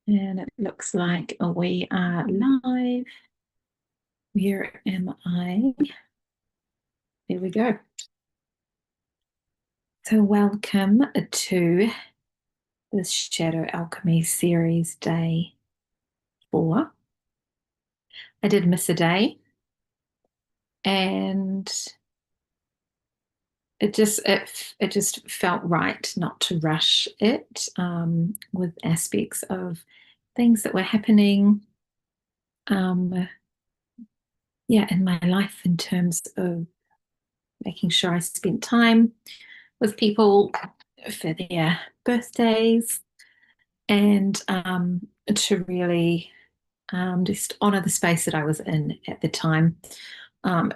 And it looks like we are live. Where am I? There we go. So welcome to this Shadow Alchemy series, day 4. I did miss a day, and it just felt right not to rush it, with aspects of things that were happening, um, yeah, in my life, in terms of making sure I spent time with people for their birthdays, and to really just honor the space that I was in at the time,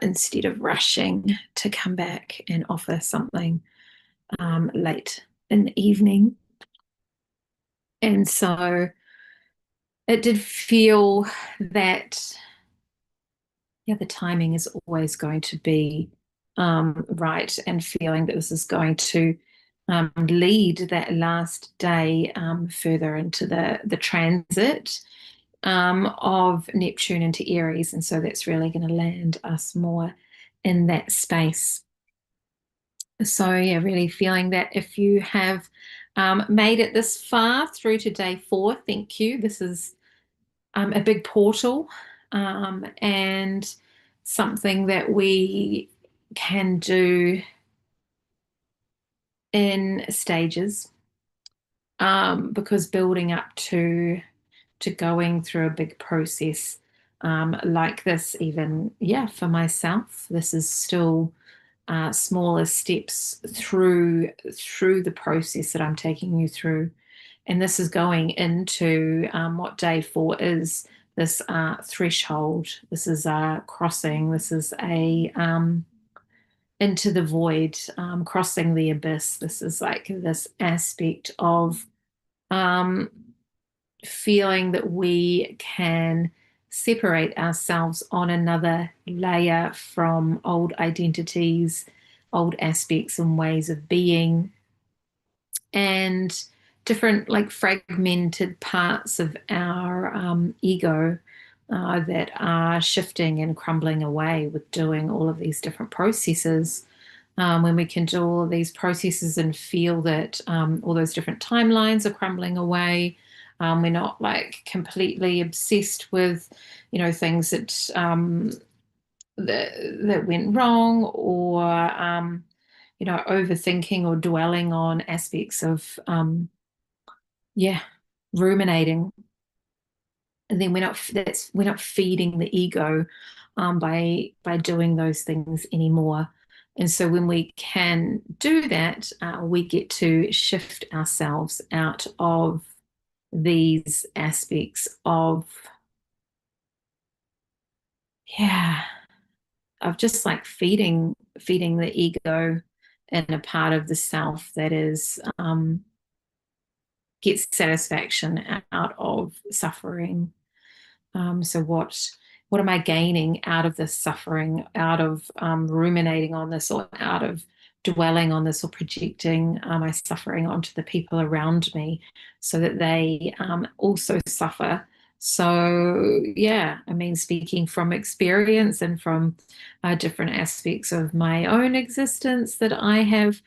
instead of rushing to come back and offer something late in the evening. And so it did feel that, yeah, the timing is always going to be right, and feeling that this is going to lead that last day further into the transit of Neptune into Aries. And so that's really going to land us more in that space. So, yeah, really feeling that if you have made it this far through to day 4, thank you. This is a big portal, and something that we can do in stages, because building up to going through a big process like this, even, yeah, for myself, this is still smaller steps through the process that I'm taking you through. And this is going into what day 4 is, this threshold. This is a crossing. This is a into the void, crossing the abyss. This is like this aspect of um, feeling that we can separate ourselves on another layer from old identities, old aspects and ways of being, and different, like, fragmented parts of our ego that are shifting and crumbling away with doing all of these different processes. When we can do all of these processes and feel that all those different timelines are crumbling away, we're not like completely obsessed with, things that went wrong, or overthinking or dwelling on aspects of yeah, ruminating. And then we're not feeding the ego by doing those things anymore. And so when we can do that, we get to shift ourselves out of these aspects of, yeah, of just like feeding the ego and a part of the self that is gets satisfaction out of suffering. So what am I gaining out of this suffering, out of ruminating on this, or out of dwelling on this, or projecting my suffering onto the people around me so that they also suffer? So, yeah, I mean, speaking from experience and from different aspects of my own existence that I have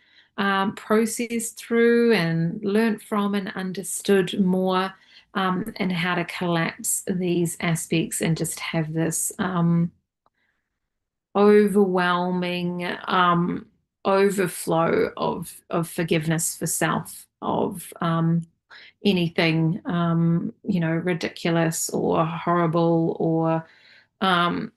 processed through and learnt from and understood more, and how to collapse these aspects and just have this overwhelming overflow of forgiveness for self, of anything ridiculous or horrible, or um,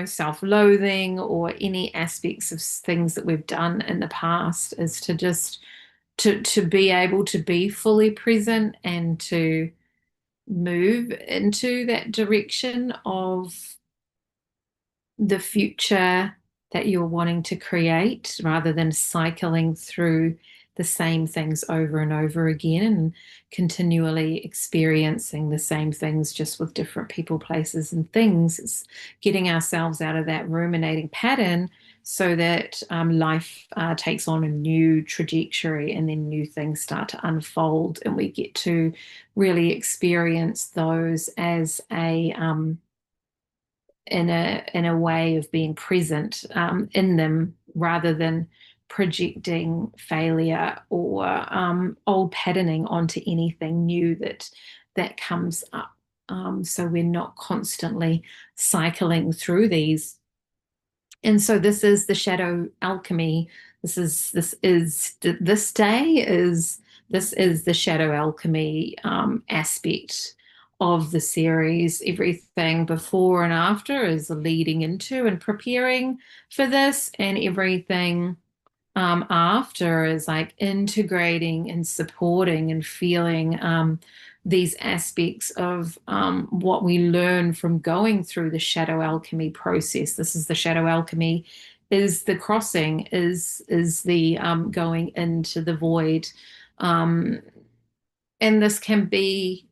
self-loathing, or any aspects of things that we've done in the past, is to just to be able to be fully present and to move into that direction of the future that you're wanting to create, rather than cycling through the same things over and over again, and continually experiencing the same things, just with different people, places, and things. It's getting ourselves out of that ruminating pattern so that life takes on a new trajectory and then new things start to unfold and we get to really experience those as a in a way of being present in them rather than projecting failure or old patterning onto anything new that comes up. So we're not constantly cycling through these. And so this is the shadow alchemy. This day is this is the shadow alchemy aspect of the series. Everything before and after is leading into and preparing for this, and everything after is like integrating and supporting and feeling these aspects of what we learn from going through the shadow alchemy process. This is the shadow alchemy, is the crossing, is the going into the void. Um, and this can be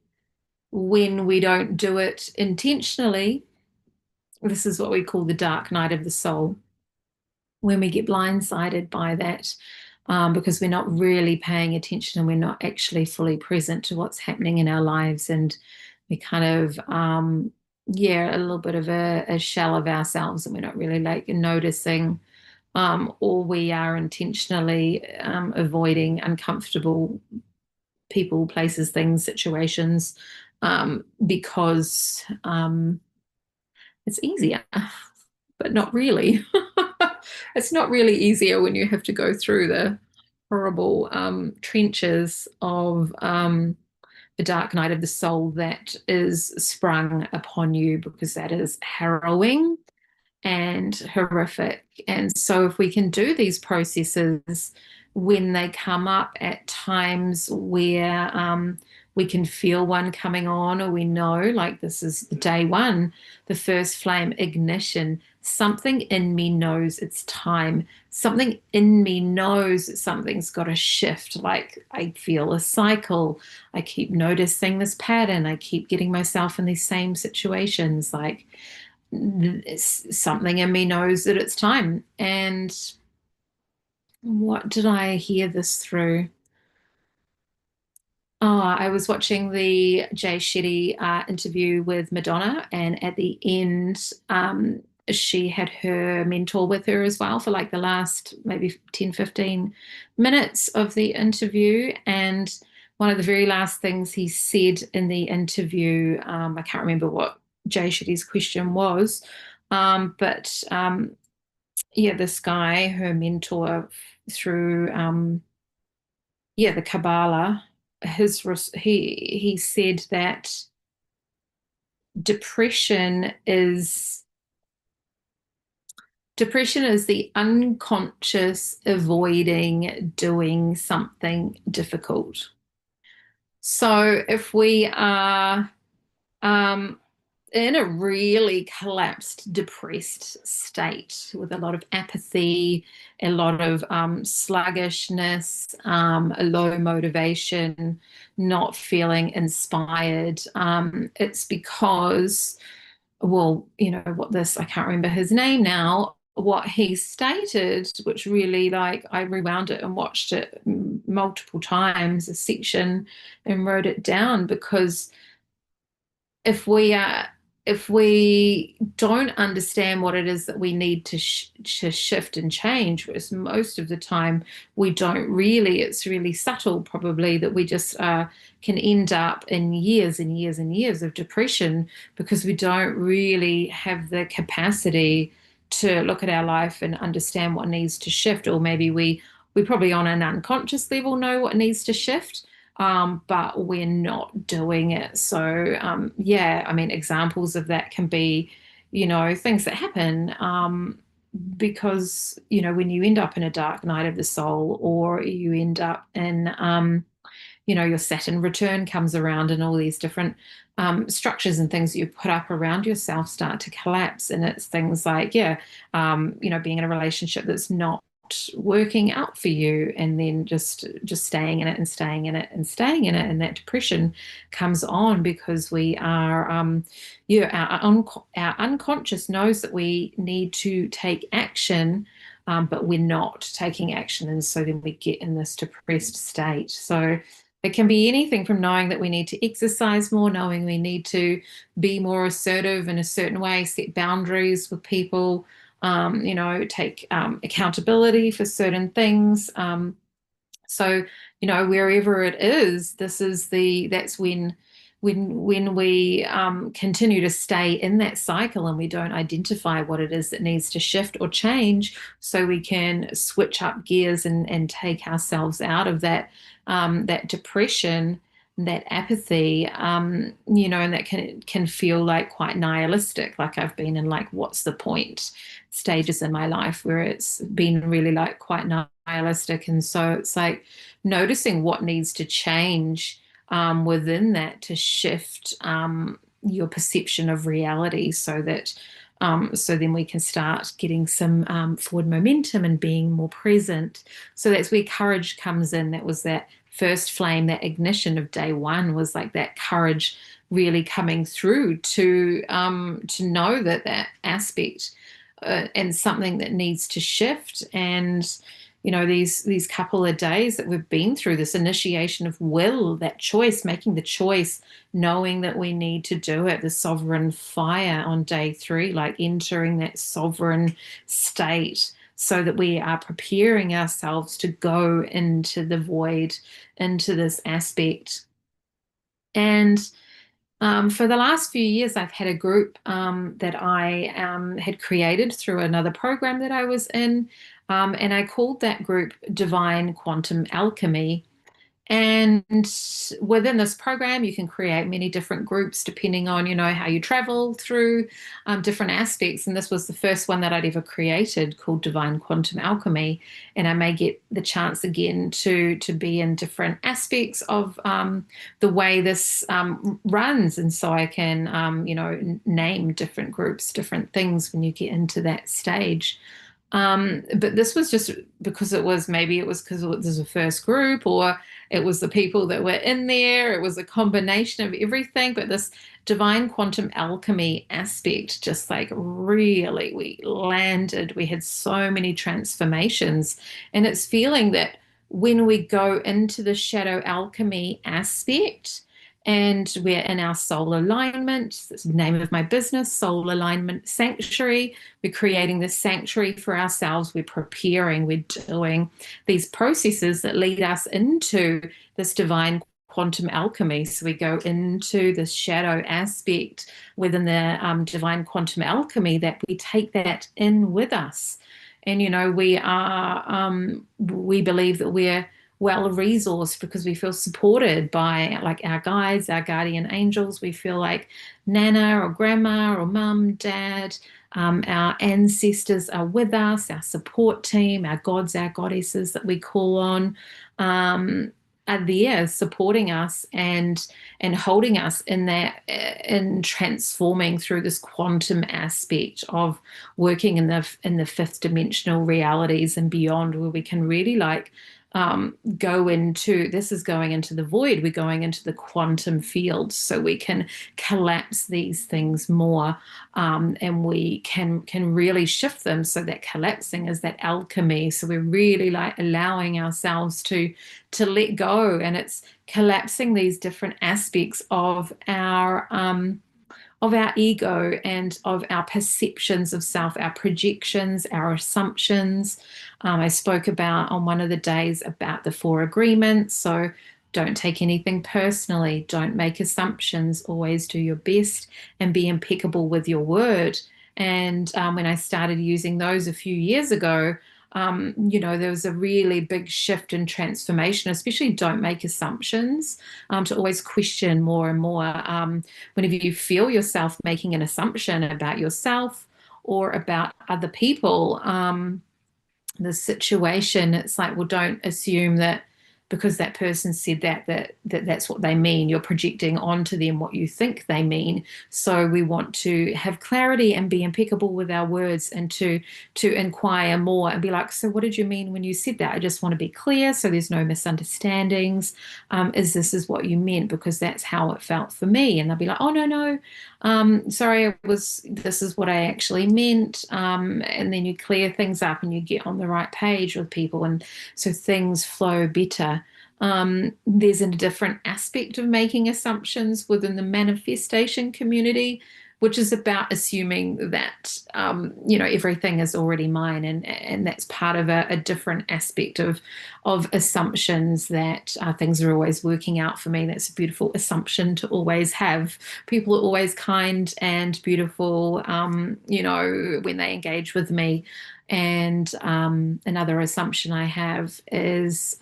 when we don't do it intentionally. This is what we call the dark night of the soul, when we get blindsided by that because we're not really paying attention and we're not actually fully present to what's happening in our lives. And we kind of, yeah, a little bit of a shell of ourselves and we're not really like noticing, or we are intentionally avoiding uncomfortable people, places, things, situations because it's easier, but not really. It's not really easier when you have to go through the horrible trenches of the dark night of the soul that is sprung upon you, because that is harrowing and horrific. And so, if we can do these processes when they come up at times where we can feel one coming on, or we know, like this is day one, the first flame ignition, something in me knows it's time. Something in me knows that something's got to shift. Like I feel a cycle. I keep noticing this pattern. I keep getting myself in these same situations. Like something in me knows that it's time. And what did I hear this through? Oh, I was watching the Jay Shetty interview with Madonna, and at the end, she had her mentor with her as well for like the last maybe 10, 15 minutes of the interview. And one of the very last things he said in the interview, I can't remember what Jay Shetty's question was, but yeah, this guy, her mentor through yeah, the Kabbalah, he said that depression is the unconscious avoiding doing something difficult. So if we are um, in a really collapsed, depressed state with a lot of apathy, a lot of sluggishness, a low motivation, not feeling inspired. It's because, well, you know, I can't remember his name now, what he stated, which really, like, I rewound it and watched it multiple times, a section, and wrote it down, because if we are if we don't understand what it is that we need to shift and change, which most of the time we don't really, it's really subtle probably, that we just can end up in years and years and years of depression because we don't really have the capacity to look at our life and understand what needs to shift. Or maybe we probably on an unconscious level know what needs to shift, but we're not doing it. So, yeah, I mean, examples of that can be, you know, things that happen because, you know, when you end up in a dark night of the soul, or you end up in, you know, your Saturn return comes around, and all these different structures and things that you put up around yourself start to collapse. And it's things like, yeah, you know, being in a relationship that's not working out for you, and then just staying in it and staying in it and staying in it, and that depression comes on because we are yeah, our unconscious knows that we need to take action, but we're not taking action, and so then we get in this depressed state. So it can be anything from knowing that we need to exercise more, knowing we need to be more assertive in a certain way, set boundaries with people, take accountability for certain things. So, wherever it is, that's when we continue to stay in that cycle and we don't identify what it is that needs to shift or change, so we can switch up gears and take ourselves out of that depression, that apathy, and that can feel like quite nihilistic. Like I've been in like, what's the point stages in my life where it's been really like quite nihilistic. And so it's like noticing what needs to change within that to shift your perception of reality, so that so then we can start getting some forward momentum and being more present. So that's where courage comes in. That was that first flame, that ignition of day one, was like that courage really coming through to know that aspect and something that needs to shift. And these couple of days that we've been through, this initiation of will, that choice, making the choice, knowing that we need to do it, the sovereign fire on day three, like entering that sovereign state, so that we are preparing ourselves to go into the void, into this aspect. And for the last few years, I've had a group that I had created through another program that I was in, and I called that group Divine Quantum Alchemy. And within this program, you can create many different groups depending on, how you travel through different aspects. And this was the first one that I'd ever created, called Divine Quantum Alchemy. And I may get the chance again to be in different aspects of the way this runs. And so I can, name different groups, different things when you get into that stage. But this was just because maybe it was because it was the first group, or it was the people that were in there. It was a combination of everything. But this divine quantum alchemy aspect, just like really, we landed. We had so many transformations. And it's feeling that when we go into the shadow alchemy aspect, and we're in our soul alignment. That's the name of my business, Soul Alignment Sanctuary. We're creating this sanctuary for ourselves. We're preparing, we're doing these processes that lead us into this divine quantum alchemy. So we go into this shadow aspect within the divine quantum alchemy, that we take that in with us. And, we believe that we're well resourced because we feel supported by like our guides, our guardian angels. We feel like Nana or Grandma or Mum, Dad, our ancestors are with us, our support team, our gods, our goddesses that we call on, are there supporting us and holding us in that, in transforming through this quantum aspect of working in the fifth dimensional realities and beyond, where we can really like go into, this is going into the void, we're going into the quantum field, so we can collapse these things more, and we can really shift them. So that collapsing is that alchemy. So we're really like allowing ourselves to let go, and it's collapsing these different aspects of our ego and of our perceptions of self, our projections, our assumptions. I spoke about on one of the days about the four agreements. So don't take anything personally, don't make assumptions, always do your best and be impeccable with your word. And when I started using those a few years ago, there was a really big shift and transformation, especially don't make assumptions, to always question more and more. Whenever you feel yourself making an assumption about yourself or about other people, the situation, it's like, well, don't assume that because that person said that's what they mean. You're projecting onto them what you think they mean. So we want to have clarity and be impeccable with our words, and to inquire more and be like, so what did you mean when you said that? I just want to be clear so there's no misunderstandings. Is this is what you meant? Because that's how it felt for me. And they'll be like, oh, no, no. Sorry, this is what I actually meant. And then you clear things up and you get on the right page with people. And so things flow better. There's a different aspect of making assumptions within the manifestation community, which is about assuming that everything is already mine, and that's part of a different aspect of assumptions, that things are always working out for me. That's a beautiful assumption to always have. People are always kind and beautiful, when they engage with me. And another assumption I have is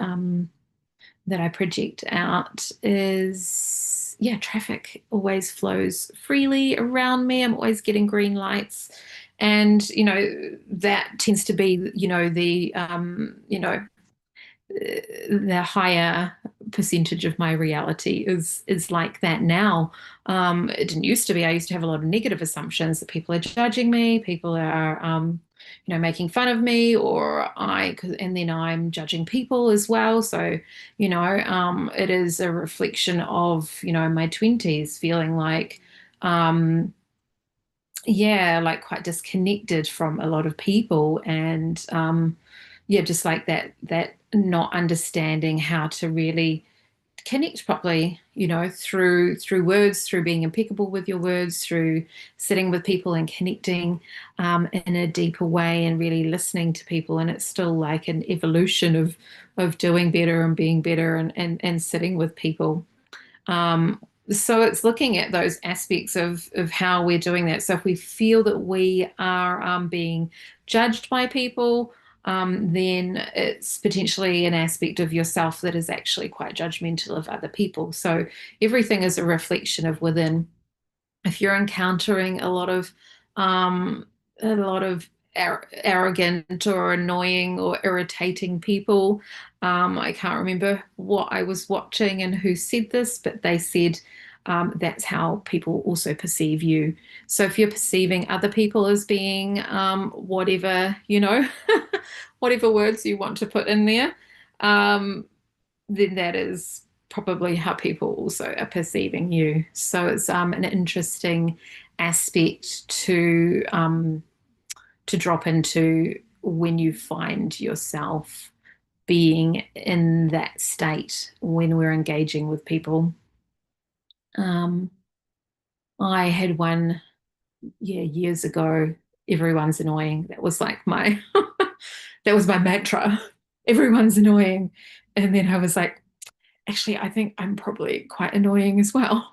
that I project out is, yeah, traffic always flows freely around me. I'm always getting green lights. And, that tends to be, the higher percentage of my reality is like that now. It didn't used to be. I used to have a lot of negative assumptions that people are judging me, people are making fun of me, and then I'm judging people as well. So it is a reflection of my 20s, feeling like yeah, like quite disconnected from a lot of people, and yeah, just like that not understanding how to really connect properly, through words, through being impeccable with your words, through sitting with people and connecting in a deeper way, and really listening to people. And it's still like an evolution of doing better and being better, and sitting with people. Um, so it's looking at those aspects of how we're doing that. So if we feel that we are being judged by people, then it's potentially an aspect of yourself that is actually quite judgmental of other people. So everything is a reflection of within. If you're encountering um, a lot of arrogant or annoying or irritating people, I can't remember what I was watching and who said this, but they said that's how people also perceive you. So if you're perceiving other people as being whatever, whatever words you want to put in there, um, then that is probably how people also are perceiving you. So it's an interesting aspect to drop into when you find yourself being in that state when we're engaging with people. Um, I had one, yeah, years ago. Everyone's annoying. That was like my that was my mantra. Everyone's annoying. And then I was like, actually, I think I'm probably quite annoying as well.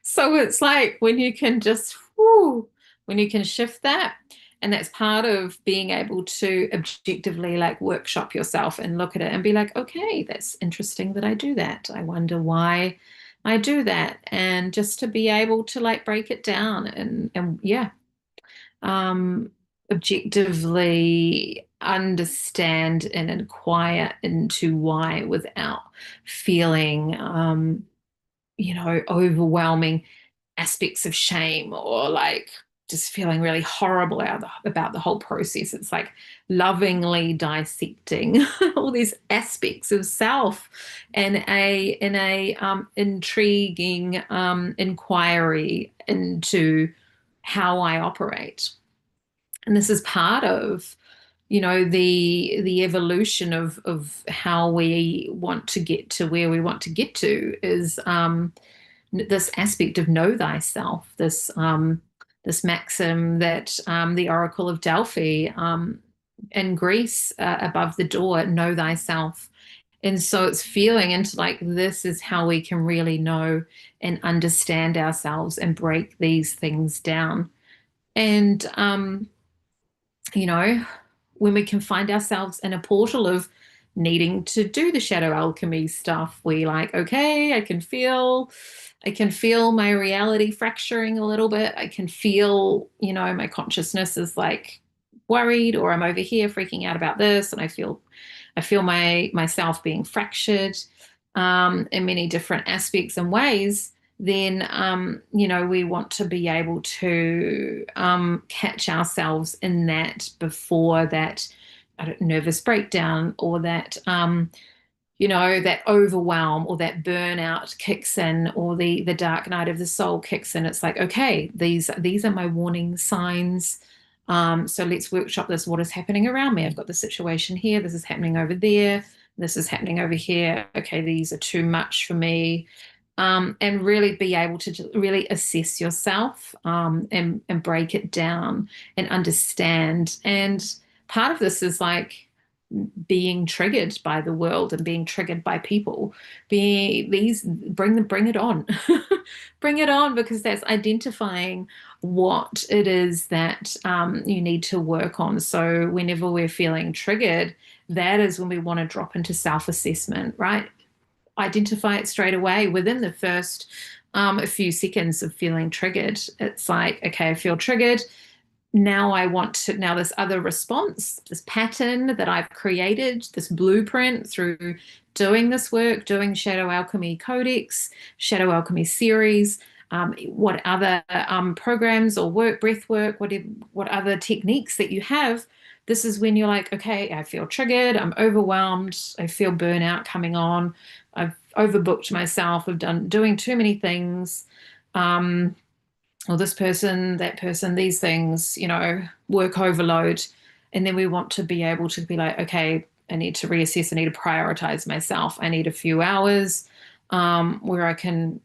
So it's like when you can just, whoo, when you can shift that. And that's part of being able to objectively like workshop yourself and look at it and be like, okay, that's interesting that I do that. I wonder why I do that. And just to be able to like break it down and yeah, um, objectively understand and inquire into why without feeling, overwhelming aspects of shame, or like just feeling really horrible about the whole process. It's like lovingly dissecting all these aspects of self and in a intriguing inquiry into how I operate. And this is part of the evolution of how we want to get to where we want to get to, is this aspect of know thyself, this maxim that the Oracle of Delphi in Greece, above the door, know thyself. And so it's feeling into like, this is how we can really know and understand ourselves and break these things down. And you know, when we can find ourselves in a portal of needing to do the shadow alchemy stuff, we like, okay, I can feel my reality fracturing a little bit. I can feel, my consciousness is like worried, or I'm over here freaking out about this, and I feel myself being fractured in many different aspects and ways, then we want to be able to catch ourselves in that before that nervous breakdown, or that that overwhelm or that burnout kicks in, or the dark night of the soul kicks in. It's like, okay, these are my warning signs. So let's workshop this. What is happening around me? I've got the situation here. This is happening over there. This is happening over here. Okay, these are too much for me. And really be able to really assess yourself, and break it down and understand. And part of this is like being triggered by the world and being triggered by people. Bring it on. Bring it on, because that's identifying what it is that you need to work on. So whenever we're feeling triggered, that is when we want to drop into self-assessment, right? Identify it straight away within the first a few seconds of feeling triggered. It's like, okay, I feel triggered. Now this other response, this pattern that I've created, this blueprint through doing this work, doing Shadow Alchemy Codex, Shadow Alchemy series, what other programs or breath work, what other techniques that you have. This is when you're like, okay, I feel triggered, I'm overwhelmed, I feel burnout coming on, I've overbooked myself, doing too many things. Or this person, that person, these things, work overload. And then we want to be able to be like, okay, I need to reassess, I need to prioritize myself. I need a few hours where I can,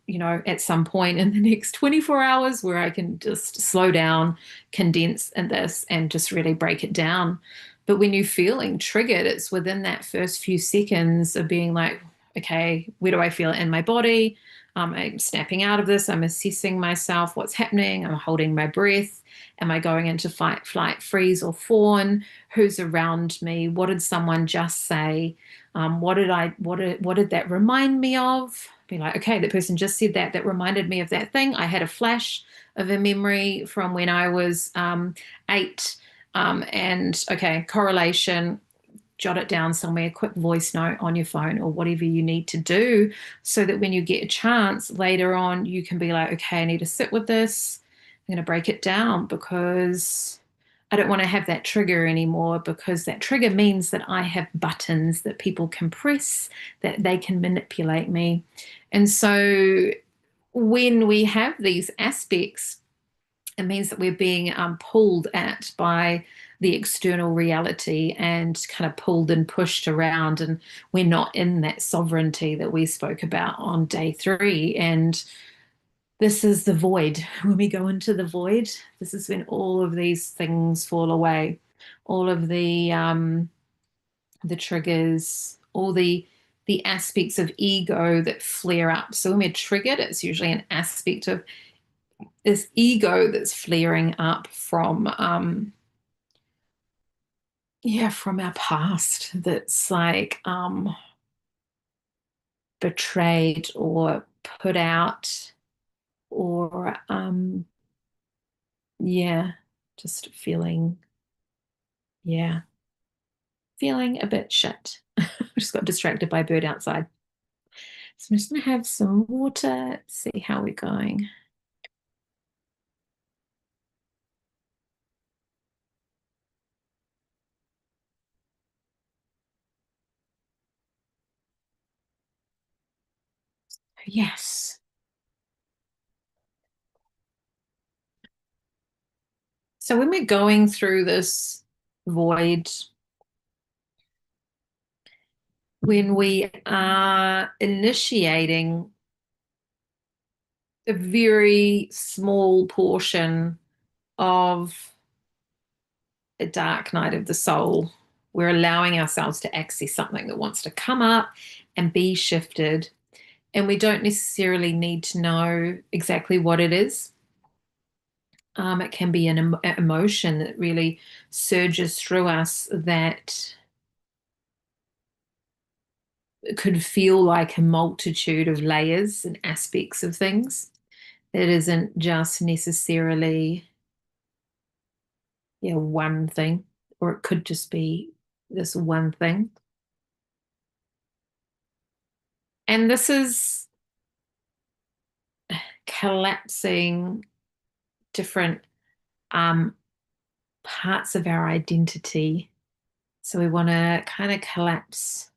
at some point in the next 24 hours, where I can just slow down, condense in this, and just really break it down. But when you're feeling triggered, it's within that first few seconds of being like, okay, where do I feel it in my body? I'm snapping out of this. I'm assessing myself, what's happening. I'm holding my breath. Am I going into fight, flight, freeze, or fawn? Who's around me? What did someone just say? What did that remind me of? Be like, okay, that person just said that. That reminded me of that thing. I had a flash of a memory from when I was 8. And okay, correlation, jot it down somewhere, quick voice note on your phone or whatever you need to do, so that when you get a chance later on, you can be like, okay, I need to sit with this. I'm going to break it down, because I don't want to have that trigger anymore, because that trigger means that I have buttons that people can press, that they can manipulate me. And so when we have these aspects, it means that we're being pulled at by the external reality, and kind of pulled and pushed around, and we're not in that sovereignty that we spoke about on day 3. And this is the void. When we go into the void, this is when all of these things fall away, all of the triggers, all the aspects of ego that flare up. So when we're triggered, it's usually an aspect of this ego that's flaring up from from our past, that's like betrayed or put out, or yeah just yeah feeling a bit shit. I just got distracted by a bird outside, so I'm just gonna have some water, see how we're going. Yes. So when we're going through this void, when we are initiating a very small portion of a dark night of the soul, we're allowing ourselves to access something that wants to come up and be shifted. And we don't necessarily need to know exactly what it is. It can be an emotion that really surges through us, that could feel like a multitude of layers and aspects of things. It isn't just necessarily one thing. or it could just be this one thing. And this is collapsing different um, parts of our identity. So we want to kind of collapse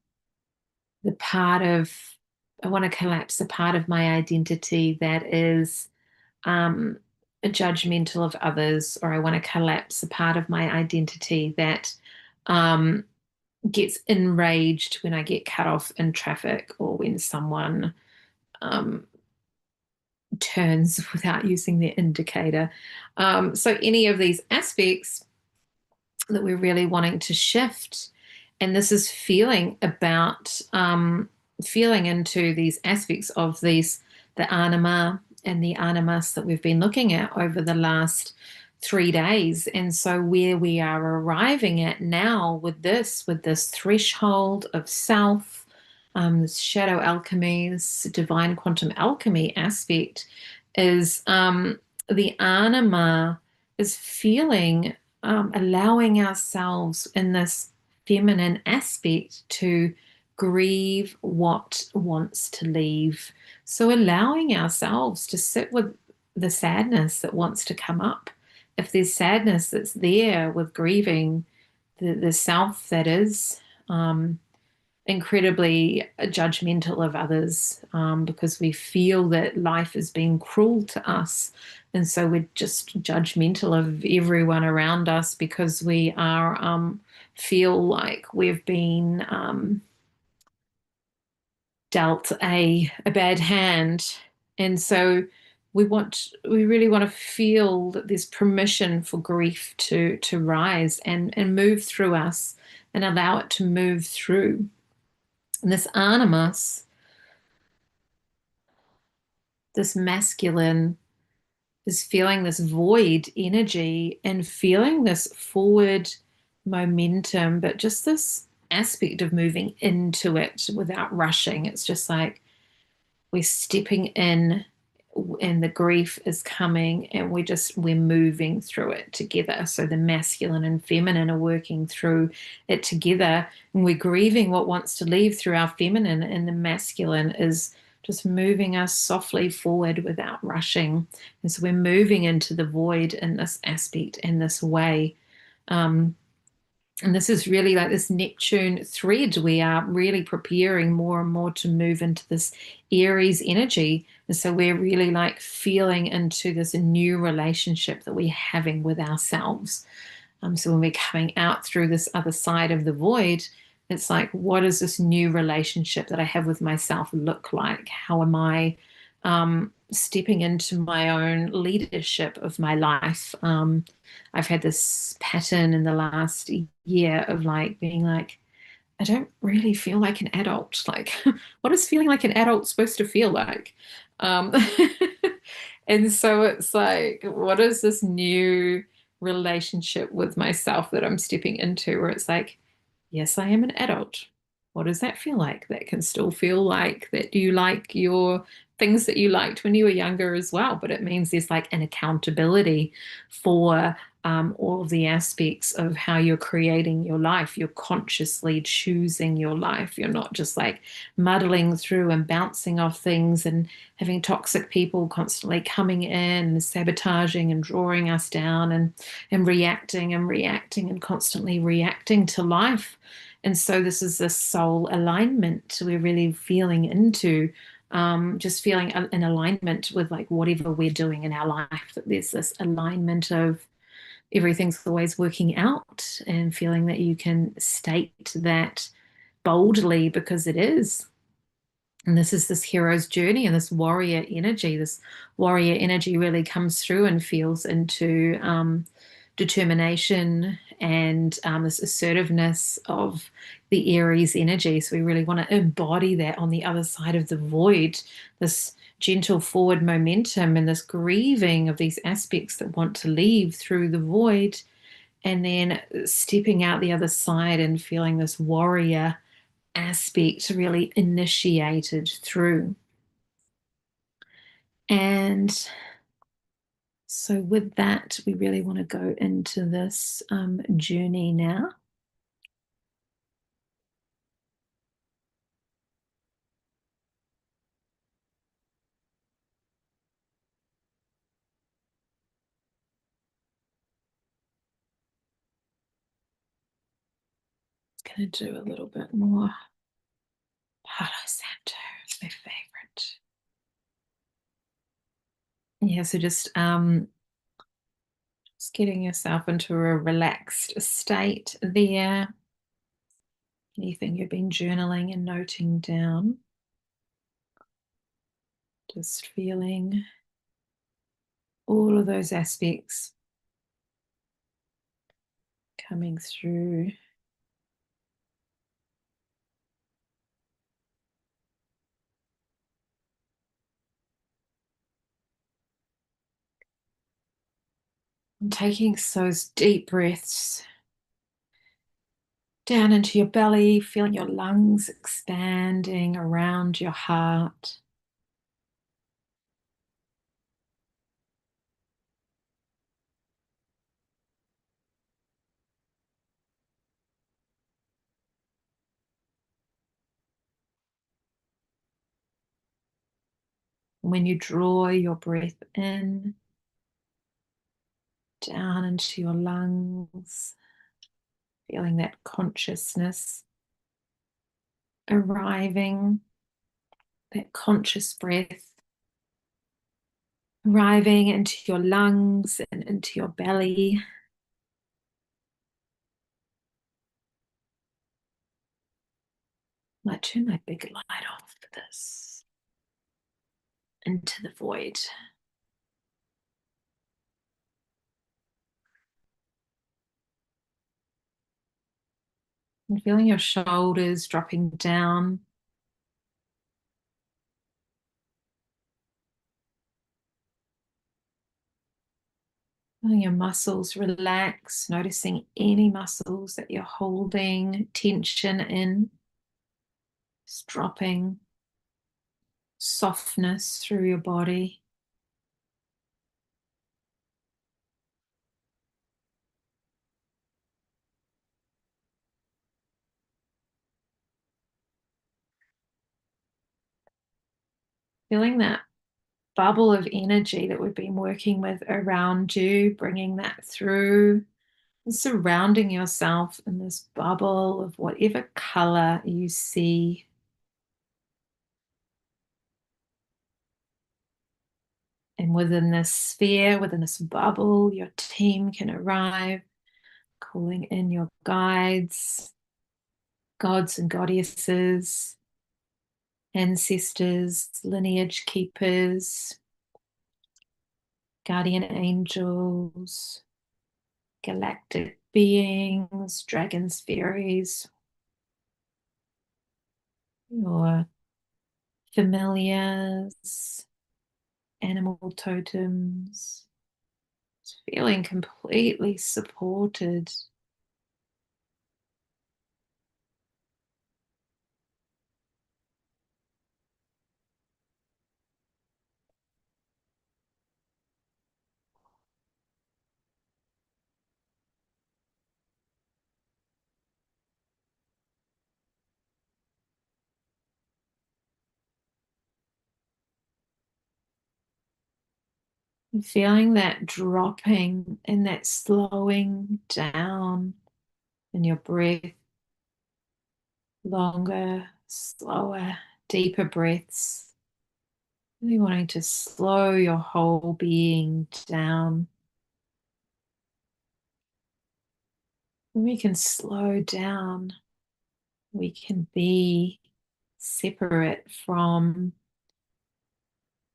the part of, I want to collapse the part of my identity that is um, judgmental of others, or I want to collapse a part of my identity that um, gets enraged when I get cut off in traffic or when someone um, turns without using their indicator. So, any of these aspects that we're really wanting to shift. And this is feeling about feeling into these aspects of these, the anima and the animus that we've been looking at over the last 3 days. And so where we are arriving at now with this threshold of self, this shadow alchemy, this divine quantum alchemy aspect is the anima is feeling allowing ourselves in this feminine aspect to grieve what wants to leave. So allowing ourselves to sit with the sadness that wants to come up. If there's sadness that's there with grieving the self that is incredibly judgmental of others, because we feel that life is being cruel to us. And so we're just judgmental of everyone around us because we are feel like we've been dealt a bad hand. And so we really want to feel that there's permission for grief to rise and move through us and allow it to move through. And this animus, this masculine, is feeling this void energy and feeling this forward momentum, but just this aspect of moving into it without rushing. It's just like we're stepping in and the grief is coming and we're moving through it together. So the masculine and feminine are working through it together, and we're grieving what wants to leave through our feminine, and the masculine is just moving us softly forward without rushing. And so we're moving into the void in this aspect, in this way. And this is really like this Neptune thread. We are really preparing more and more to move into this Aries energy. And so we're really like feeling into this new relationship that we're having with ourselves. So when we're coming out through this other side of the void, it's like, what does this new relationship that I have with myself look like? How am I stepping into my own leadership of my life? I've had this pattern in the last year of like being like, I don't really feel like an adult. Like, what is feeling like an adult supposed to feel like? Um, and so it's like, what is this new relationship with myself that I'm stepping into where it's like, yes, I am an adult. What does that feel like? That can still feel like that you like your things that you liked when you were younger as well, but it means there's like an accountability for all of the aspects of how you're creating your life. You're consciously choosing your life. You're not just like muddling through and bouncing off things and having toxic people constantly coming in, sabotaging and drawing us down and reacting and reacting and constantly reacting to life. And so this is this soul alignment we're really feeling into, just feeling in alignment with like whatever we're doing in our life, that there's this alignment of everything's always working out and feeling that you can state that boldly because it is. And this is this hero's journey and this warrior energy. This warrior energy really comes through and feels into determination and this assertiveness of the Aries energy. So we really want to embody that on the other side of the void, this gentle forward momentum and this grieving of these aspects that want to leave through the void, and then stepping out the other side and feeling this warrior aspect really initiated through. And So, with that, we really want to go into this journey now. Going to do a little bit more Palo Santo, my favorite. Yeah, so just getting yourself into a relaxed state there. Anything you've been journaling and noting down. Just feeling all of those aspects coming through. And taking those deep breaths down into your belly, feeling your lungs expanding around your heart. When you draw your breath in, down into your lungs, feeling that consciousness arriving, that conscious breath arriving into your lungs and into your belly. I might turn my big light off for this. Into the void. And feeling your shoulders dropping down. Feeling your muscles relax, noticing any muscles that you're holding tension in. Just dropping softness through your body. Feeling that bubble of energy that we've been working with around you, bringing that through and surrounding yourself in this bubble of whatever color you see. And within this sphere, within this bubble, your team can arrive, calling in your guides, gods and goddesses, ancestors, lineage keepers, guardian angels, galactic beings, dragons, fairies, your familiars, animal totems, feeling completely supported. And feeling that dropping and that slowing down in your breath, longer, slower, deeper breaths. Really wanting to slow your whole being down. When we can slow down, we can be separate from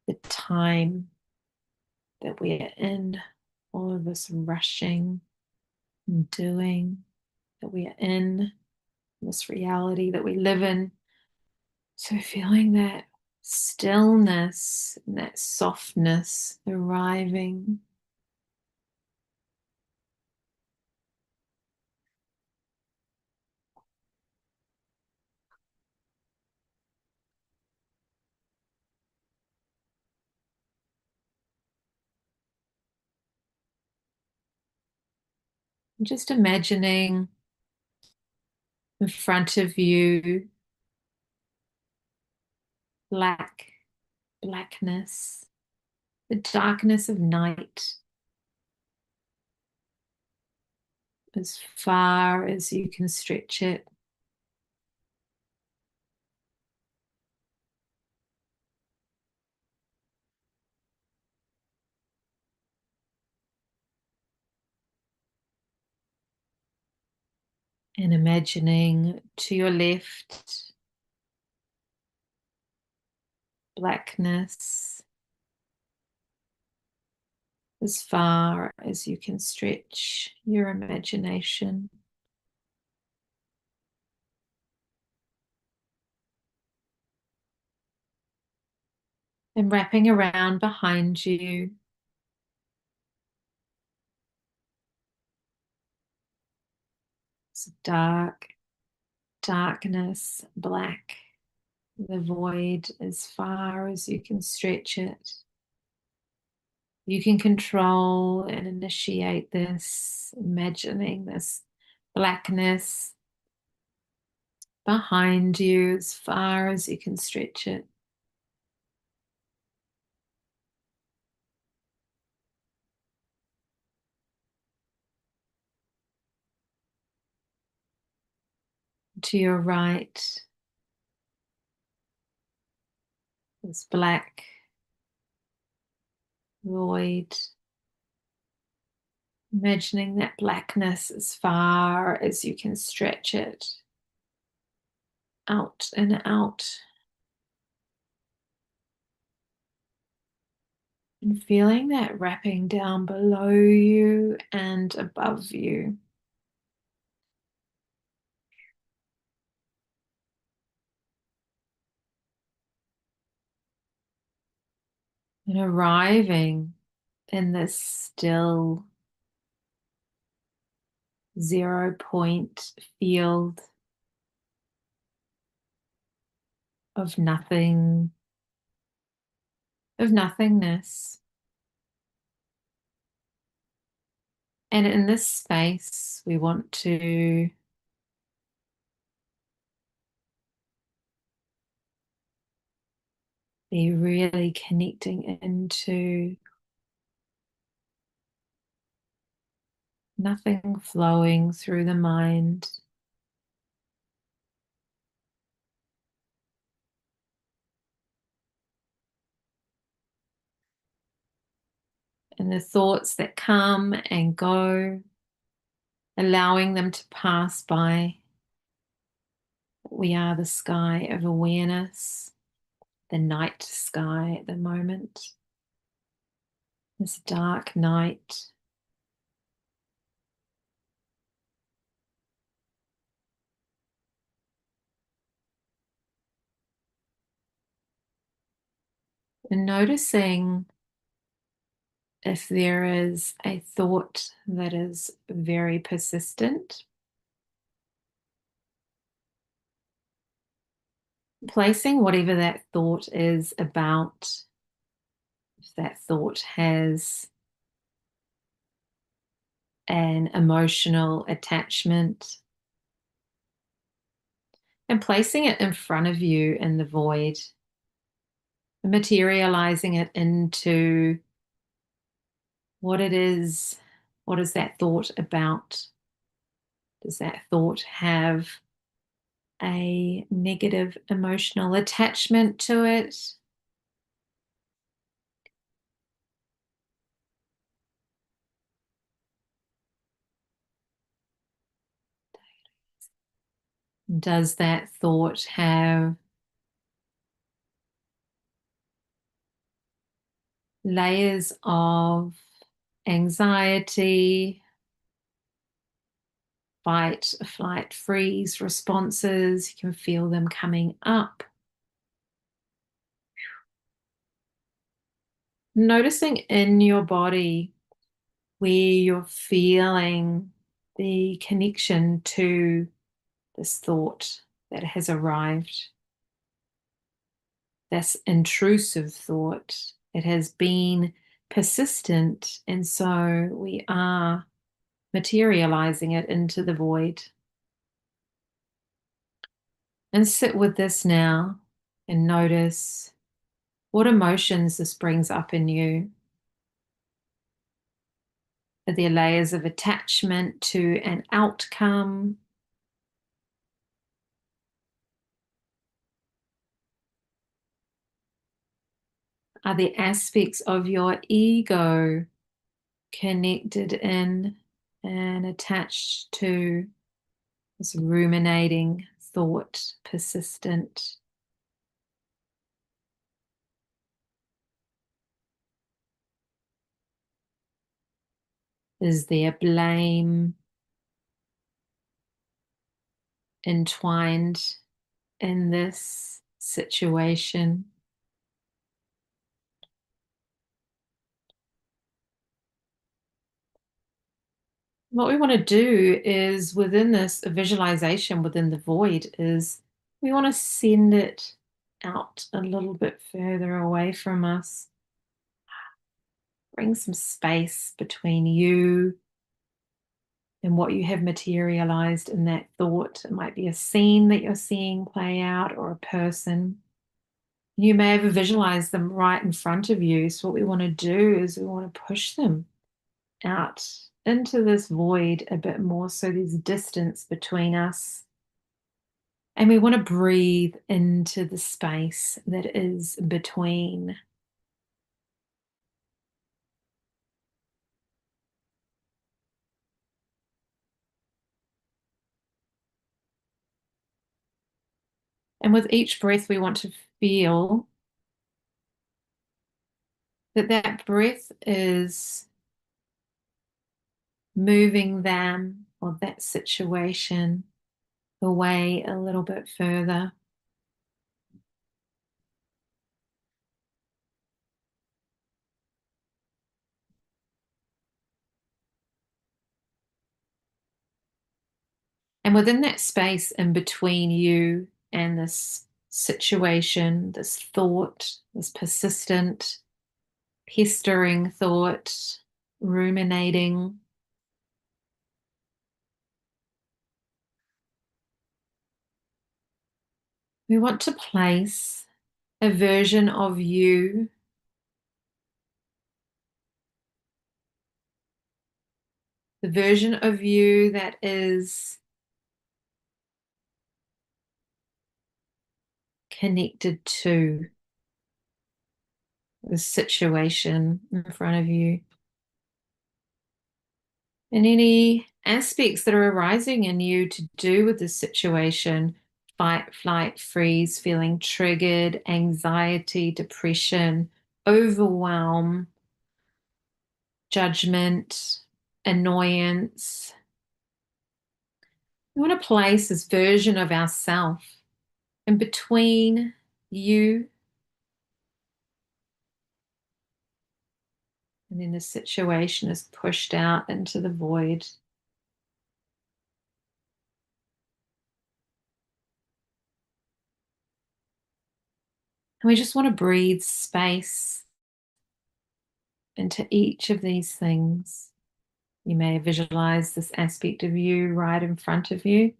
the time that we're in, all of this rushing and doing that we are in, this reality that we live in. So feeling that stillness and that softness arriving. Just imagining in front of you blackness, the darkness of night, as far as you can stretch it. And imagining to your left, blackness, as far as you can stretch your imagination. And wrapping around behind you, it's darkness, black, the void as far as you can stretch it. You can control and initiate this, imagining this blackness behind you as far as you can stretch it. To your right, this black void. Imagining that blackness as far as you can stretch it out and out. And feeling that wrapping down below you and above you. And arriving in this still 0 point field of nothing, of nothingness. And in this space, we want to be really connecting into nothing flowing through the mind. And the thoughts that come and go, allowing them to pass by. We are the sky of awareness, the night sky at the moment, this dark night. And noticing if there is a thought that is very persistent, placing whatever that thought is about, if that thought has an emotional attachment, and placing it in front of you in the void, materializing it into what it is. What is that thought about? Does that thought have a negative emotional attachment to it? Does that thought have layers of anxiety, fight, flight, freeze responses? You can feel them coming up. Noticing in your body where you're feeling the connection to this thought that has arrived, this intrusive thought. It has been persistent, and so we are materializing it into the void. And sit with this now and notice what emotions this brings up in you. Are there layers of attachment to an outcome? Are there aspects of your ego connected in and attached to this ruminating thought, persistent? Is there blame entwined in this situation? What we want to do is within this visualization, within the void, is we want to send it out a little bit further away from us. Bring some space between you and what you have materialized in that thought. It might be a scene that you're seeing play out or a person. You may have visualized them right in front of you. So what we want to do is we want to push them out into this void a bit more so there's distance between us. And we want to breathe into the space that is between. And with each breath, we want to feel that that breath is moving them or that situation away a little bit further. And within that space in between you and this situation, this thought, this persistent, pestering thought, ruminating, we want to place a version of you, the version of you that is connected to the situation in front of you. And any aspects that are arising in you to do with this situation, fight, flight, freeze, feeling triggered, anxiety, depression, overwhelm, judgment, annoyance. We want to place this version of ourself in between you and then the situation is pushed out into the void. And we just want to breathe space into each of these things. You may visualize this aspect of you right in front of you.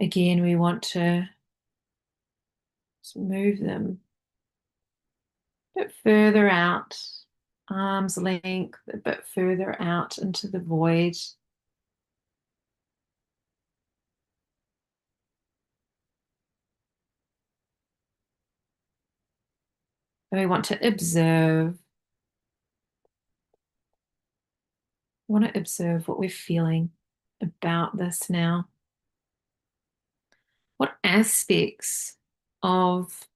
Again, we want to move them a bit further out, arm's length, a bit further out into the void. And we want to observe. We want to observe what we're feeling about this now. What aspects of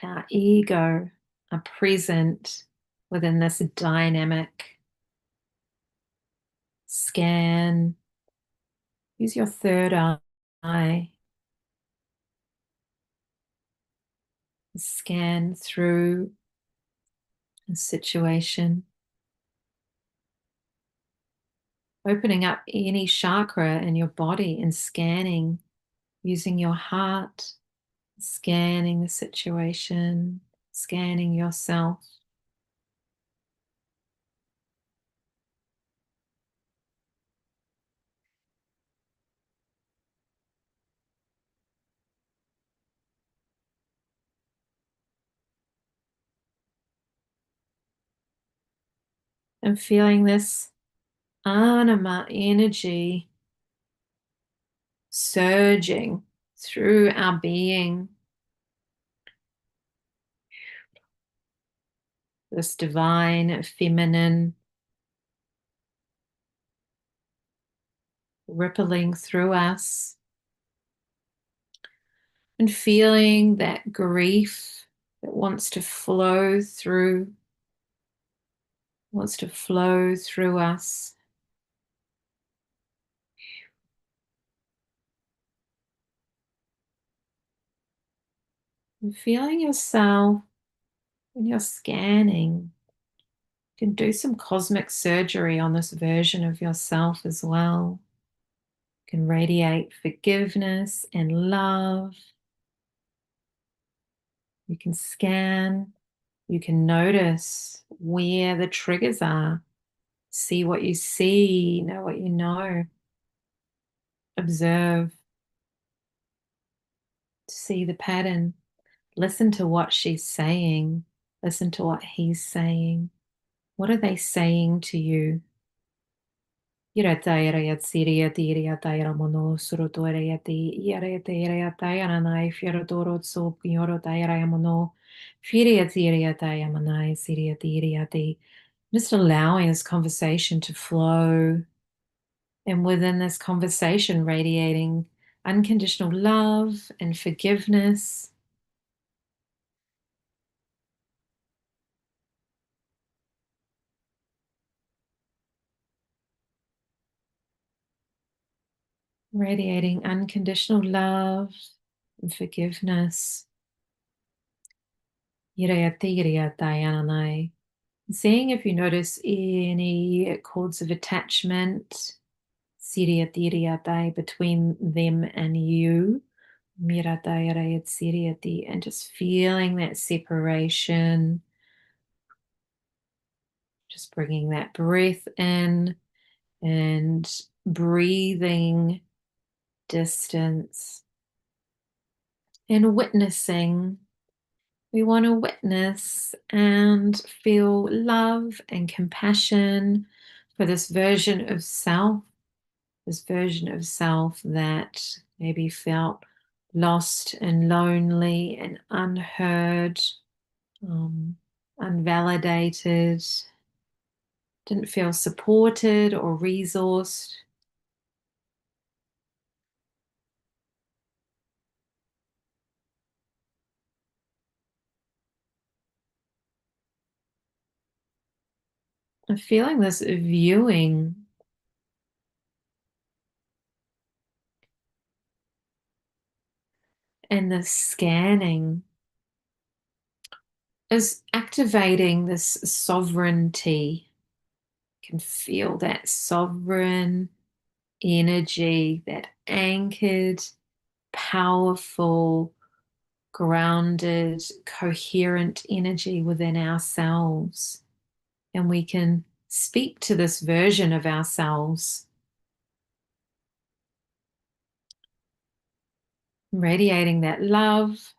our ego are present within this dynamic? Scan. Use your third eye. Scan through a situation. Opening up any chakra in your body and scanning, using your heart, scanning the situation, scanning yourself. and feeling this anima energy surging through our being, this divine feminine rippling through us, and feeling that grief that wants to flow through us. And feeling yourself when you're scanning. You can do some cosmic surgery on this version of yourself as well. You can radiate forgiveness and love. You can scan. You can notice where the triggers are. See what you see, know what you know. Observe. See the pattern. Listen to what she's saying. Listen to what he's saying. What are they saying to you? Just allowing this conversation to flow, and within this conversation, radiating unconditional love and forgiveness. Radiating unconditional love and forgiveness. Seeing if you notice any cords of attachment between them and you. And just feeling that separation. Just bringing that breath in and breathing distance and witnessing. We want to witness and feel love and compassion for this version of self that maybe felt lost and lonely and unheard, unvalidated, didn't feel supported or resourced. And feeling this viewing and this scanning is activating this sovereignty. You can feel that sovereign energy, that anchored, powerful, grounded, coherent energy within ourselves. And we can speak to this version of ourselves, radiating that love,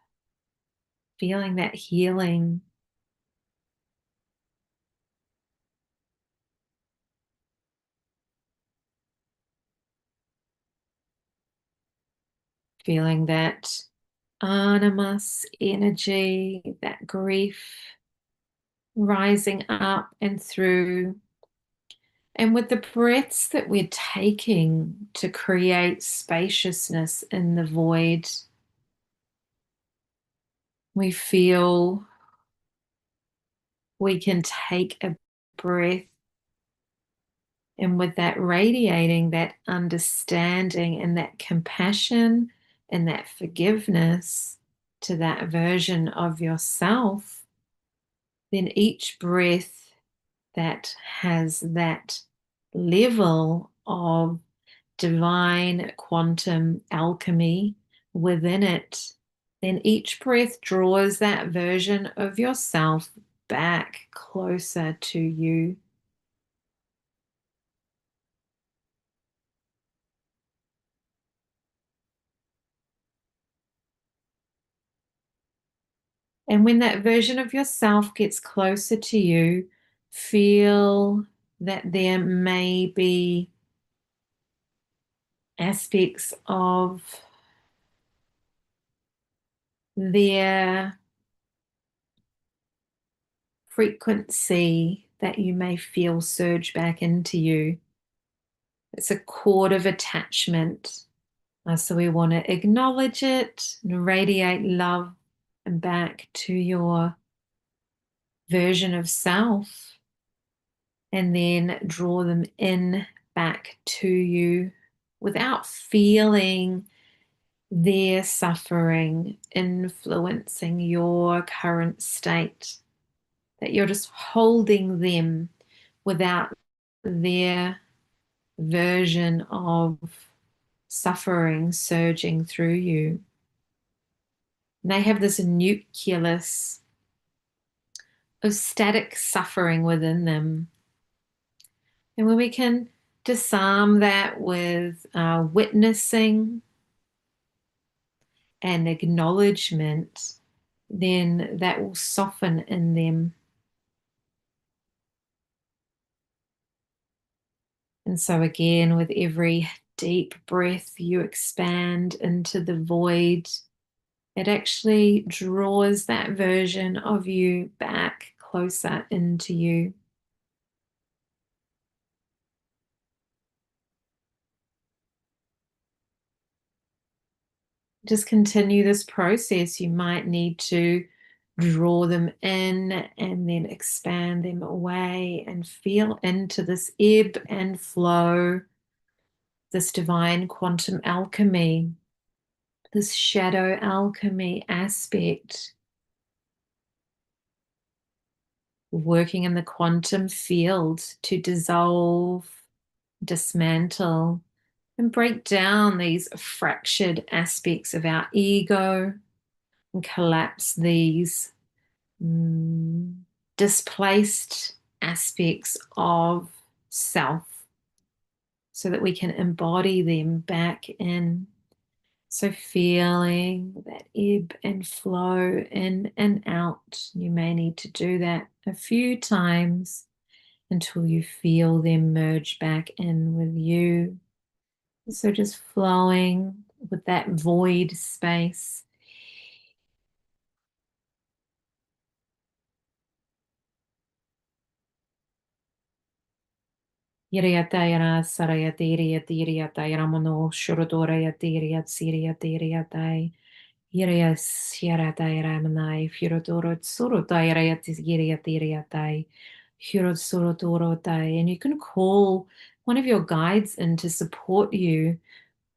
feeling that healing. Feeling that animus energy, that grief rising up and through. And with the breaths that we're taking to create spaciousness in the void, we feel we can take a breath, and with that radiating that understanding and that compassion and that forgiveness to that version of yourself, then each breath that has that level of divine quantum alchemy within it, then each breath draws that version of yourself back closer to you. And when that version of yourself gets closer to you, feel that there may be aspects of their frequency that you may feel surge back into you. It's a cord of attachment. So we want to acknowledge it and radiate love and back to your version of self, and then draw them in back to you without feeling their suffering influencing your current state, that you're just holding them without their version of suffering surging through you. And they have this nucleus of static suffering within them. And when we can disarm that with witnessing and acknowledgement, then that will soften in them. And so again, with every deep breath you expand into the void, it actually draws that version of you back closer into you. Just continue this process. You might need to draw them in and then expand them away and feel into this ebb and flow, this divine quantum alchemy, this shadow alchemy aspect, working in the quantum field to dissolve, dismantle, and break down these fractured aspects of our ego and collapse these displaced aspects of self so that we can embody them back in. So feeling that ebb and flow in and out. You may need to do that a few times until you feel them merge back in with you. So just flowing with that void space. Yiriatayana Sarayatiriatiriatayana Mono Shurodorayatiriat Siriatiriatai Yirias Yaratayaramanai Furodoro Surotayariatiriatiriatai Hurod Surotorotai. And you can call one of your guides in to support you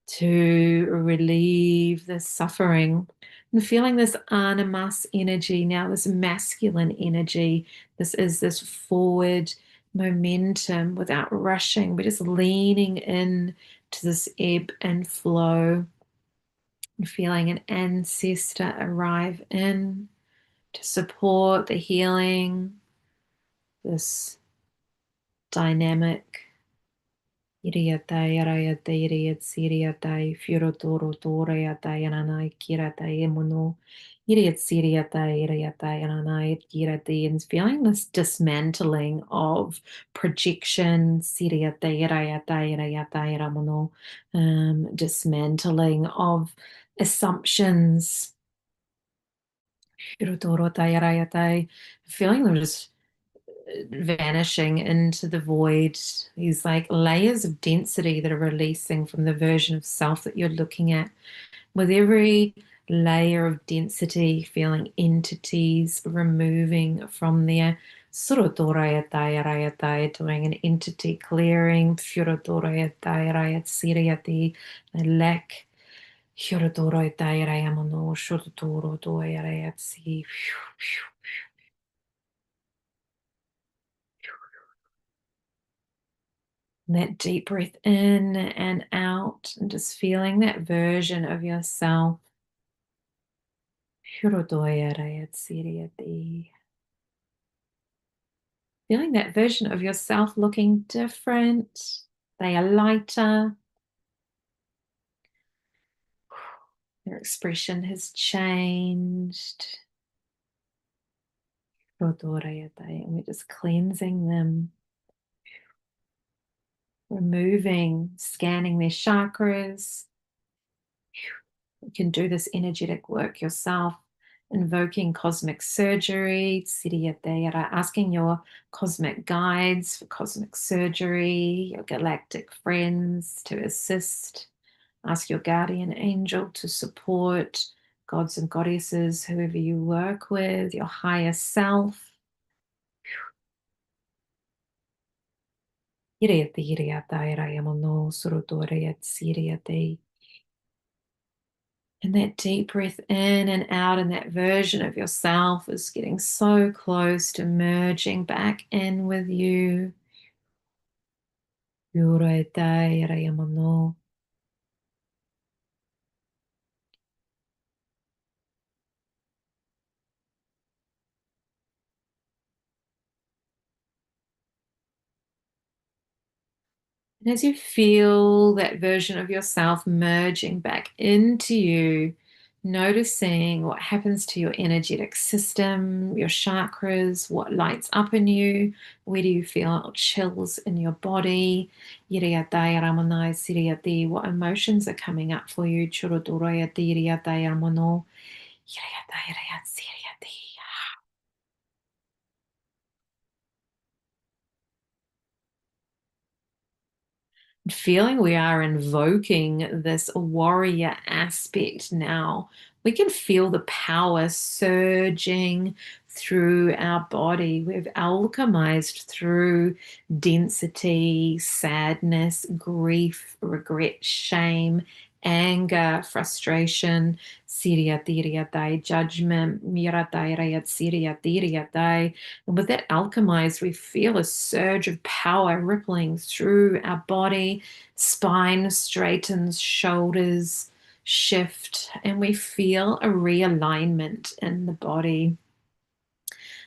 to relieve the suffering. And feeling this animus energy now, this masculine energy, this is this forward momentum without rushing. We're just leaning in to this ebb and flow, and feeling an ancestor arrive in to support the healing, this dynamic. Iriatai, araiatai, iriat, siriatai, furotoro, toreatai, ananai, kiratai, emono, iriat, siriatai, iriatai, ananai, kiratai, and feeling this dismantling of projection, siriatai, iraiatai, iraiatai, ramono, dismantling of assumptions, furotoro, tai, araiatai, feeling them just vanishing into the void, these like layers of density that are releasing from the version of self that you're looking at. With every layer of density, feeling entities removing from there. Doing an entity clearing. Lack. That deep breath in and out, and just feeling that version of yourself. Feeling that version of yourself looking different. They are lighter. Their expression has changed. And we're just cleansing them. removing, scanning their chakras. You can do this energetic work yourself, invoking cosmic surgery, asking your cosmic guides for cosmic surgery, your galactic friends to assist. Ask your guardian angel to support, gods and goddesses, whoever you work with, your higher self. And that deep breath in and out, and that version of yourself is getting so close to merging back in with you. And as you feel that version of yourself merging back into you, noticing what happens to your energetic system, your chakras, what lights up in you, where do you feel chills in your body, what emotions are coming up for you. Feeling we are invoking this warrior aspect now. We can feel the power surging through our body. We've alchemized through density, sadness, grief, regret, shame, anger, frustration, judgment, and with that alchemized, we feel a surge of power rippling through our body, spine straightens, shoulders shift, and we feel a realignment in the body.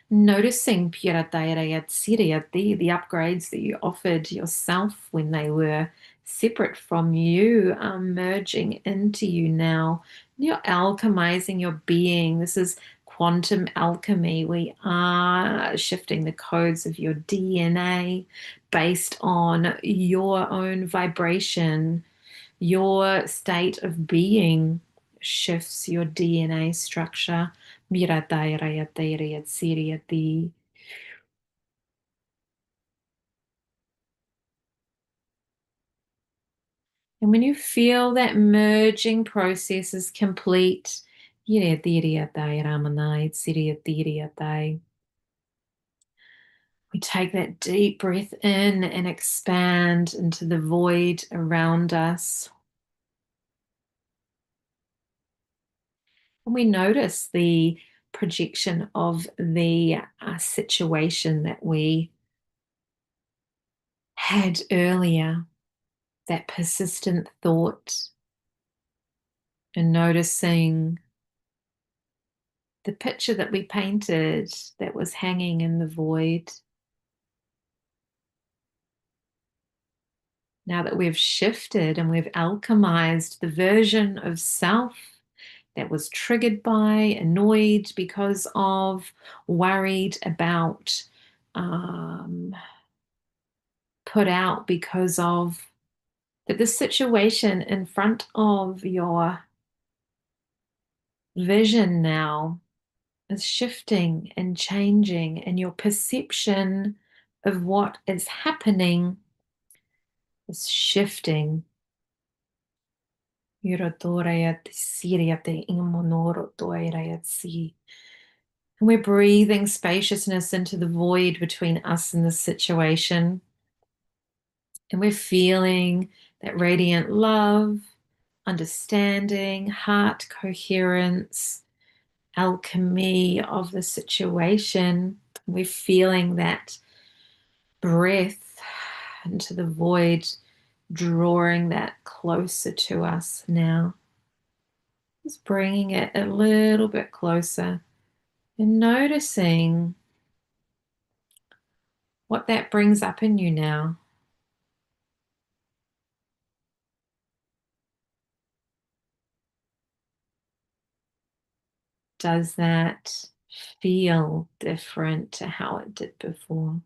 Noticing the upgrades that you offered yourself when they were separate from you are merging into you now. You're alchemizing your being. This is quantum alchemy. We are shifting the codes of your DNA based on your own vibration. Your state of being shifts your DNA structure. And when you feel that merging process is complete, we take that deep breath in and expand into the void around us. And we notice the projection of the situation that we had earlier, that persistent thought, and noticing the picture that we painted that was hanging in the void. Now that we've shifted and we've alchemized the version of self that was triggered by, annoyed because of, worried about, put out because of, that the situation in front of your vision now is shifting and changing, and your perception of what is happening is shifting. And we're breathing spaciousness into the void between us and the situation. And we're feeling that radiant love, understanding, heart coherence, alchemy of the situation. We're feeling that breath into the void, drawing that closer to us now. Just bringing it a little bit closer and noticing what that brings up in you now. Does that feel different to how it did before?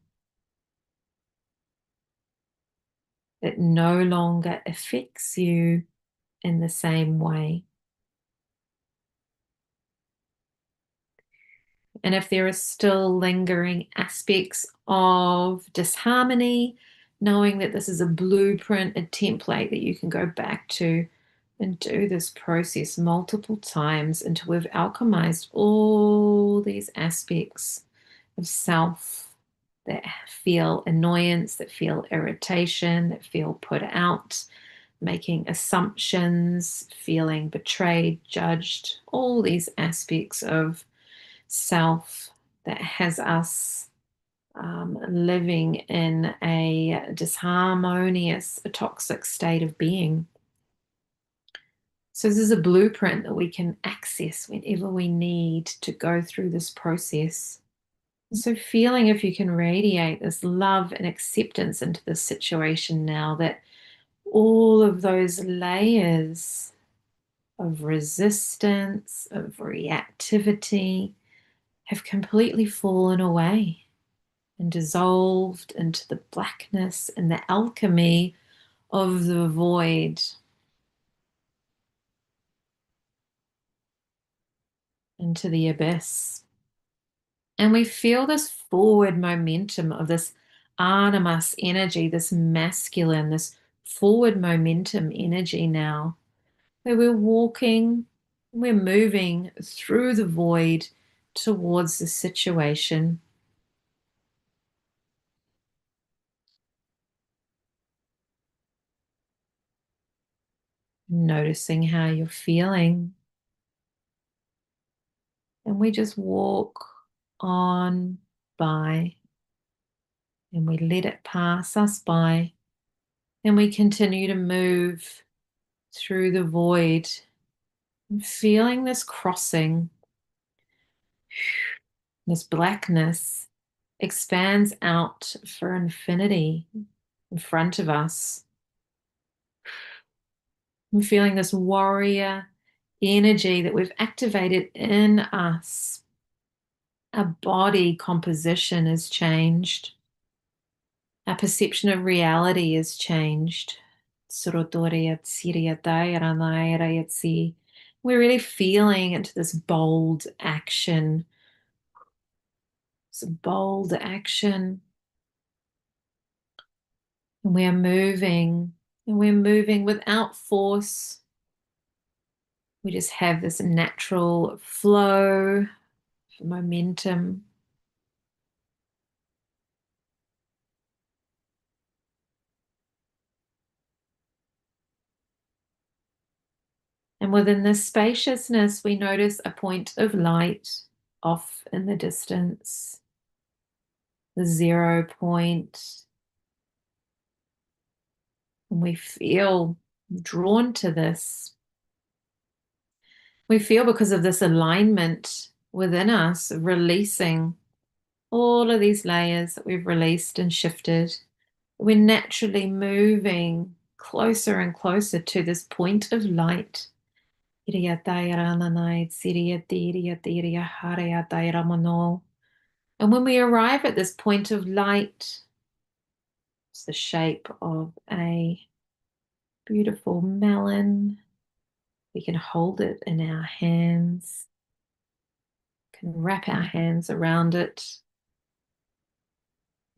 It no longer affects you in the same way. And if there are still lingering aspects of disharmony, knowing that this is a blueprint, a template that you can go back to and do this process multiple times until we've alchemized all these aspects of self that feel annoyance, that feel irritation, that feel put out, making assumptions, feeling betrayed, judged, all these aspects of self that has us living in a disharmonious, a toxic state of being. So this is a blueprint that we can access whenever we need to go through this process. So feeling if you can radiate this love and acceptance into this situation now, that all of those layers of resistance, of reactivity have completely fallen away and dissolved into the blackness and the alchemy of the void, into the abyss. And we feel this forward momentum of this animus energy, this masculine, this forward momentum energy now, where we're walking, we're moving through the void towards the situation. Noticing how you're feeling. And we just walk on by and we let it pass us by. And we continue to move through the void, and feeling this crossing, this blackness expands out for infinity in front of us. I'm feeling this warrior energy that we've activated in us. Our body composition has changed. Our perception of reality has changed. We're really feeling into this bold action. It's a bold action. And we're moving without force. We just have this natural flow, momentum. And within this spaciousness, we notice a point of light off in the distance, the 0 point. And we feel drawn to this. We feel because of this alignment within us, releasing all of these layers that we've released and shifted. We're naturally moving closer and closer to this point of light. And when we arrive at this point of light, it's the shape of a beautiful melon. We can hold it in our hands, can wrap our hands around it.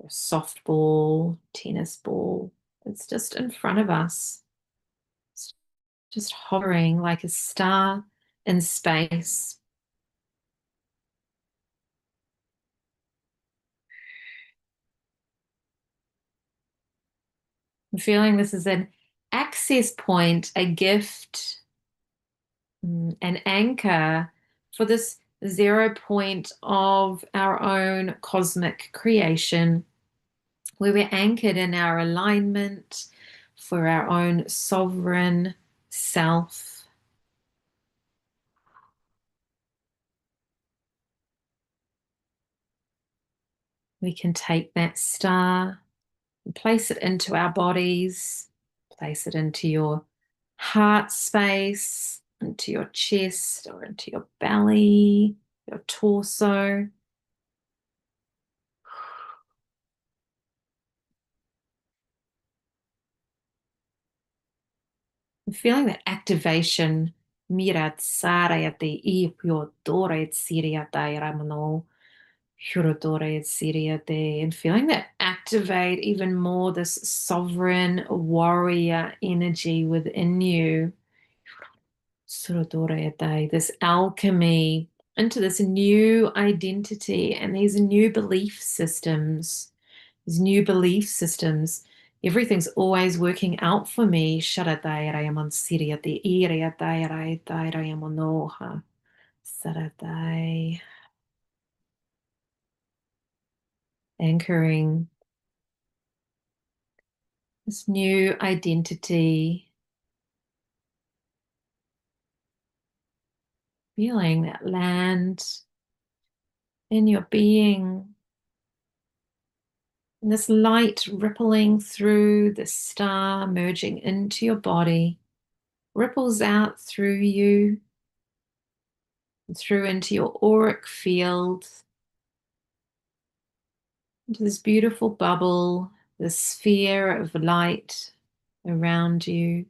A softball, tennis ball. It's just in front of us. It's just hovering like a star in space. I'm feeling this is an access point, a gift, an anchor for this 0 point of our own cosmic creation, where we're anchored in our alignment for our own sovereign self. We can take that star and place it into our bodies, place it into your heart space, into your chest or into your belly, your torso. Feeling that activation. Mira tsarayate ipiotore tsiriate ramano. Hyrodore tsiriate. And feeling that activate even more this sovereign warrior energy within you. Surodore, this alchemy into this new identity and these new belief systems. These new belief systems. Everything's always working out for me. Anchoring this new identity, feeling that land in your being, and this light rippling through the star, merging into your body, ripples out through you, through into your auric field, into this beautiful bubble, this sphere of light around you.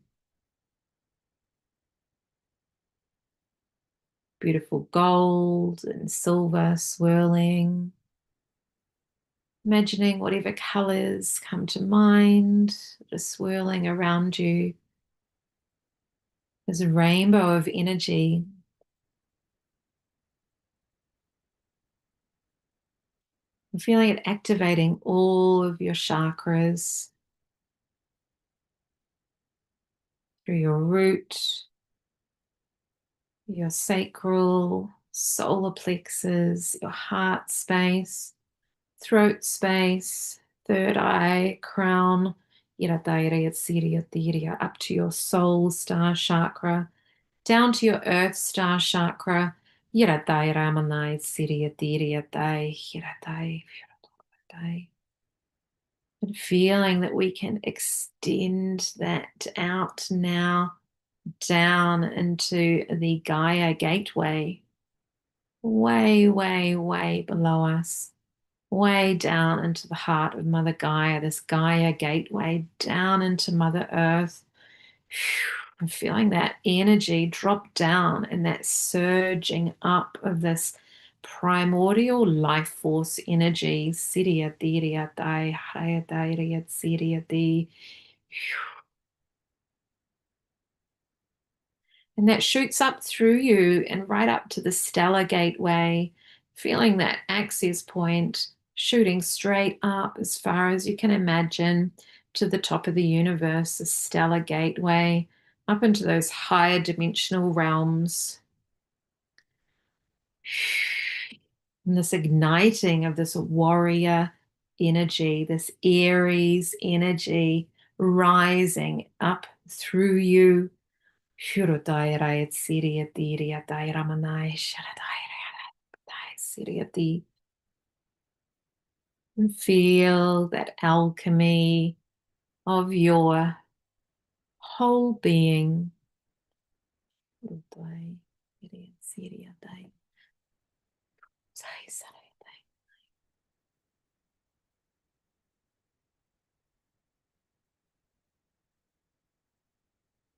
Beautiful gold and silver swirling. Imagining whatever colors come to mind, just swirling around you. There's a rainbow of energy. I'm feeling it activating all of your chakras through your root, your sacral, solar plexus, your heart space, throat space, third eye, crown, up to your soul star chakra, down to your earth star chakra, and feeling that we can extend that out now down into the Gaia gateway, way, way, way below us, way down into the heart of Mother Gaia, this Gaia gateway down into Mother Earth. I'm feeling that energy drop down and that surging up of this primordial life force energy. And that shoots up through you and right up to the stellar gateway, feeling that access point shooting straight up as far as you can imagine to the top of the universe, the stellar gateway, up into those higher dimensional realms. And this igniting of this warrior energy, this Aries energy rising up through you. And feel that alchemy of your whole being.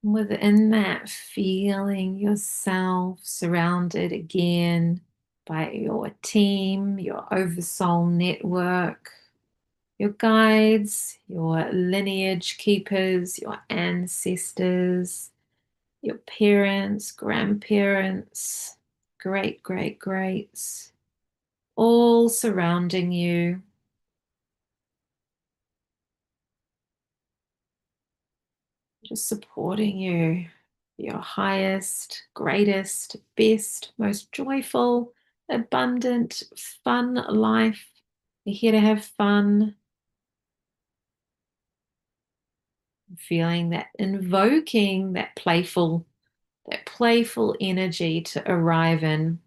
Within that, feeling yourself surrounded again by your team, your oversoul network, your guides, your lineage keepers, your ancestors, your parents, grandparents, great, great, greats, all surrounding you. Just supporting you, your highest, greatest, best, most joyful, abundant, fun life. You're here to have fun. Feeling that, invoking that playful energy to arrive in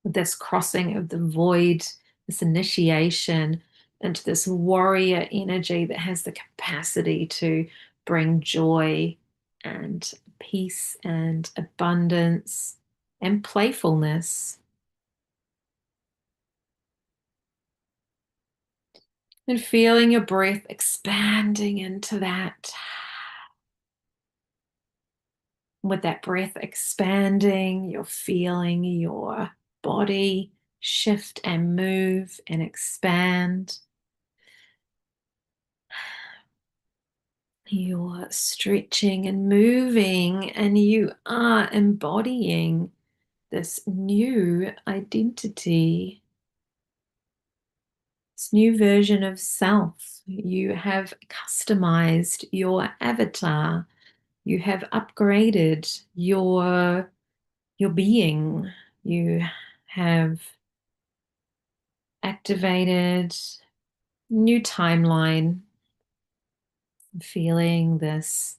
this crossing of the void, this initiation into this warrior energy that has the capacity to bring joy and peace and abundance and playfulness. And feeling your breath expanding into that. With that breath expanding, you're feeling your body shift and move and expand. You're stretching and moving, and you are embodying this new identity, this new version of self. You have customized your avatar. You have upgraded your being. You have activated new timeline, feeling this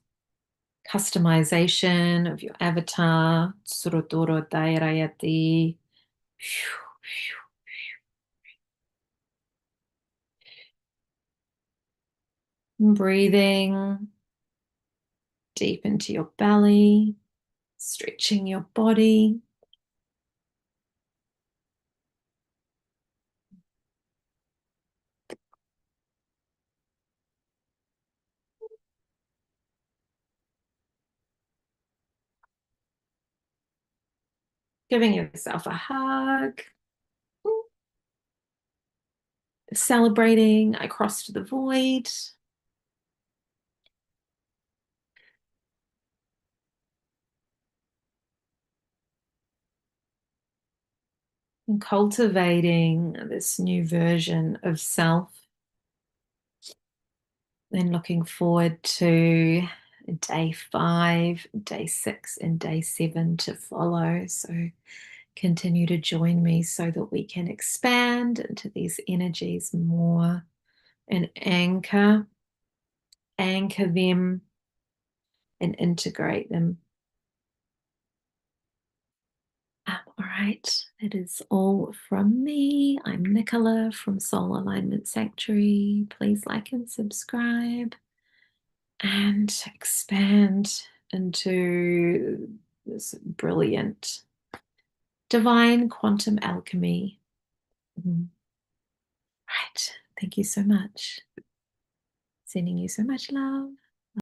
customization of your avatar. Tsuruturu Dairayati. Breathing deep into your belly, stretching your body. Giving yourself a hug. Celebrating, I crossed the void. And cultivating this new version of self. Then looking forward to day 5, day 6, and day 7 to follow. So continue to join me so that we can expand into these energies more and anchor them and integrate them. All right, that is all from me. I'm Nicola from Soul Alignment Sanctuary. Please like and subscribe and expand into this brilliant divine quantum alchemy. Right, thank you so much. Sending you so much love.